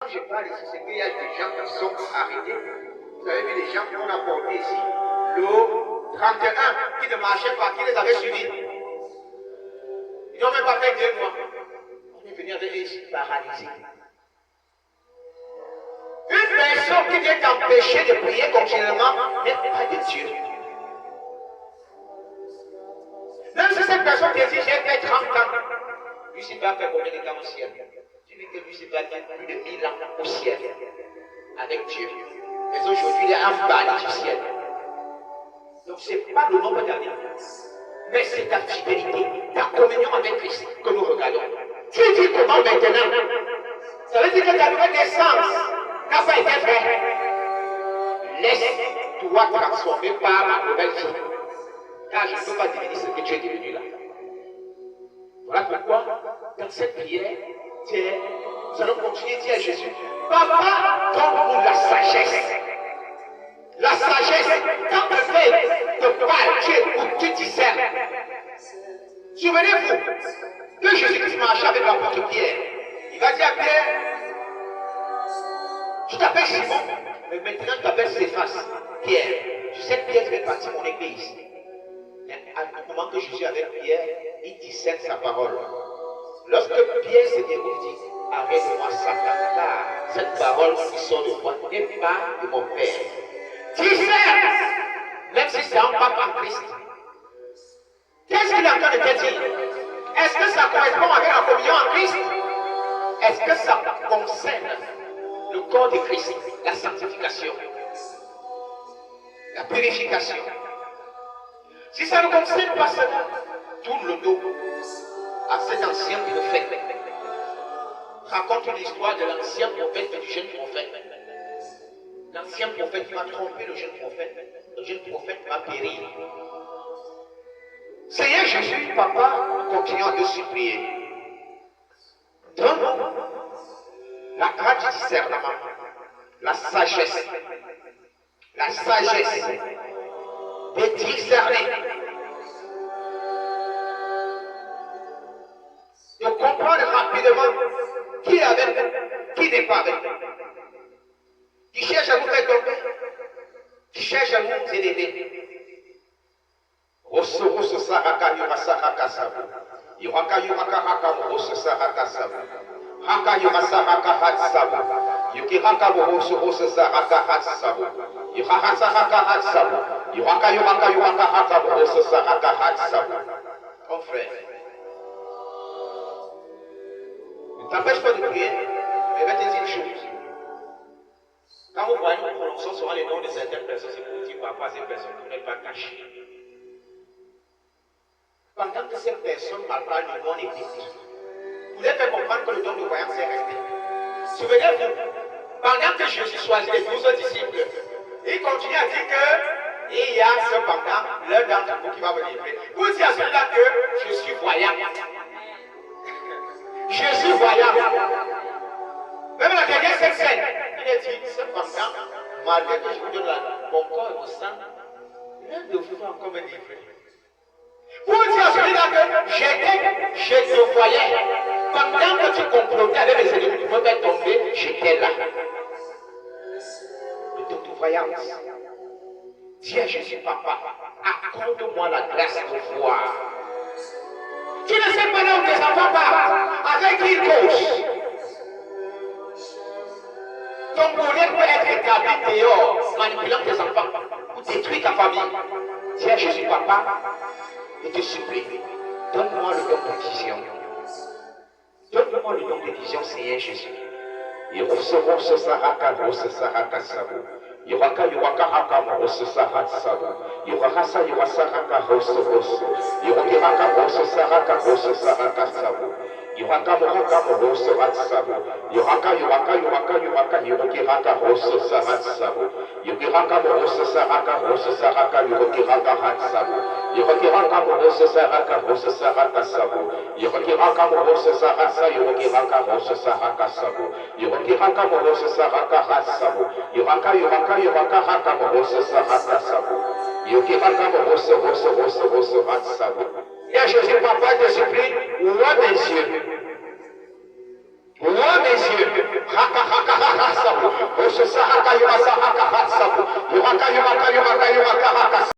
Je parle ici, c'est qu'il y a des gens qui sont arrêtés. Vous avez vu les gens qu'on a portés ici, l'eau 31, qui ne marchaient pas, qui les avait suivis. Ils n'ont même pas fait 2 mois. On est venu avec les paralysés. Une personne qui vient t'empêcher de prier continuellement, mais pas de Dieu. Même si cette personne te dit, j'ai fait 30 ans, Lucifer va faire combien de temps au ciel? Tu dis que Lucifer va faire plus de 1000 ans au ciel, avec Dieu. Mais aujourd'hui, il est en banni du ciel. Donc, ce n'est pas le nombre d'années, mais c'est ta fidélité, ta communion avec Christ que nous regardons. Tu dis comment maintenant? Ça veut dire que ta nouvelle naissance n'a pas été vraie. Laisse-toi transformer par la nouvelle vie. Car je ne peux pas devenir ce que tu es devenu là. Voilà pourquoi, dans cette prière, nous allons continuer à dire à Jésus, Papa, donne-nous la sagesse. La sagesse, quand tu fais de parler, tu écoutes, tu discernes. Souvenez-vous que Jésus-Christ marchait avec l'apôtre Pierre. Il va dire à Pierre, tu t'appelles Simon, mais maintenant tu t'appelles Céphas. Pierre, tu sais que Pierre fait partie de mon église. Mais à tout moment que Jésus est avec Pierre, il discerne sa parole. Lorsque Pierre se déroule, dit, arrête-moi Satan, car cette parole qui sort de moi n'est pas de mon Père. Discerne, même si c'est un papa en Christ. Qu'est-ce qu'il est en train de te dire? Est-ce que ça correspond avec la communion en Christ? Est-ce que ça concerne le corps de Christ, la sanctification, la purification? Si ça ne concerne pas cela, tourne le dos à cet ancien prophète. Raconte l'histoire de l'ancien prophète et du jeune prophète. L'ancien prophète m'a trompé le jeune prophète. Le jeune prophète m'a péri. Seigneur Jésus, Papa, nous continuons à te supplier. Donne-nous la grâce du discernement, la sagesse de discerner, de comprendre rapidement qui est avec nous, qui n'est pas avec nous, qui cherche à vous faire tomber, qui cherche à vous élever. Rosso saraka yurasaraka sabu. Yuraka haka rosso saraka sabu. Haka yurasaraka hat sabu. Yukiraka rosso saraka hat sabu. Yuraka saraka hat sabu. Yuraka haka rosso saraka hat sabu. Mon frère, ne t'empêche pas de prier, mais va te dire une chose. Quand vous voyez nous prononçons sur les noms de certaines personnes, c'est pour dire par ces personnes que vous n'êtes pas cachées. Pendant que cette personne parle du don église, vous devez faire comprendre que le don de voyance est resté. Souvenez-vous, pendant que Jésus choisit les 12 disciples, il continue à dire qu'il y a cependant l'un d'entre vous qui va me livrer. Vous dites à celui-là que je suis voyant. Je suis voyant. Même la dernière scène, il a dit cependant, malgré que je vous donne mon corps et mon sang, l'un de vous va encore me livrer. Pour dire à celui-là que je te voyais, pendant que tu complotais avec les ennemis qui pouvaient tomber, j'étais là. Le don de voyance. Dis à Jésus, Papa, accorde-moi la grâce de voir. Tu ne sais pas là où tes enfants partent, avec qui ils causent. Ton bonheur peut être établi dehors, manipulant tes enfants, ou détruire ta famille. Dis à Jésus, Papa, je te supplie, donne-moi le don de vision. Donne-moi le don de vision, Seigneur Jésus. Yeroso saraka rosa saraka sabu. Yoraka haka rosa saraka sabu. Yorasa raka rosa rosa. Yoraka rosa saraka sabu. Yoraka rosa sabu. Yoraka rosa saraka sabu. Yoraka rosa saraka sabu. Yoraka rosa saraka sabu. Yoraka rosa saraka sabu. Yoraka rosa saraka sabu. Yoraka haka rosa saraka sabu. Yoraka rosa sabu. Et Jésus, Papa, te supplie, ouvre mes yeux. Ouvre mes yeux. Haka Sahaka Yabasa Haka Hatsabu, Uraka